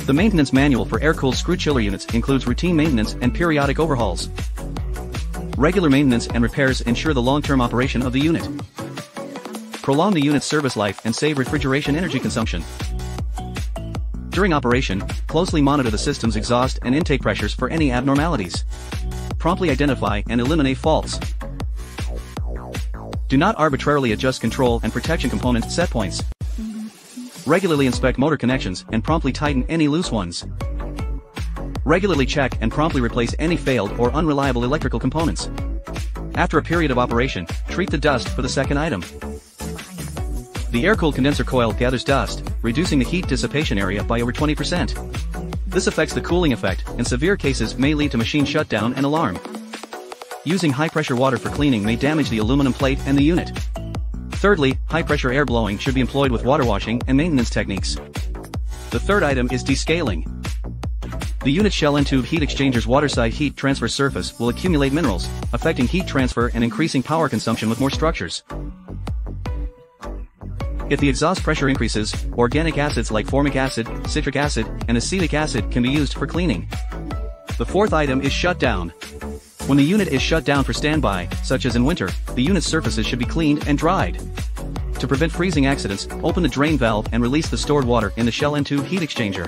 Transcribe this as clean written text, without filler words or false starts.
The maintenance manual for air-cooled screw chiller units includes routine maintenance and periodic overhauls. Regular maintenance and repairs ensure the long-term operation of the unit. Prolong the unit's service life and save refrigeration energy consumption. During operation, closely monitor the system's exhaust and intake pressures for any abnormalities. Promptly identify and eliminate faults. Do not arbitrarily adjust control and protection component set points. Regularly inspect motor connections and promptly tighten any loose ones. Regularly check and promptly replace any failed or unreliable electrical components. After a period of operation, treat the dust for the second item. The air-cooled condenser coil gathers dust, reducing the heat dissipation area by over 20%. This affects the cooling effect, and severe cases may lead to machine shutdown and alarm. Using high-pressure water for cleaning may damage the aluminum plate and the unit. Thirdly, high-pressure air blowing should be employed with water washing and maintenance techniques. The third item is descaling. The unit shell end tube heat exchanger's waterside heat transfer surface will accumulate minerals, affecting heat transfer and increasing power consumption with more structures. If the exhaust pressure increases, organic acids like formic acid, citric acid, and acetic acid can be used for cleaning. The fourth item is shutdown. When the unit is shut down for standby, such as in winter, the unit's surfaces should be cleaned and dried. To prevent freezing accidents, open the drain valve and release the stored water in the shell end tube heat exchanger.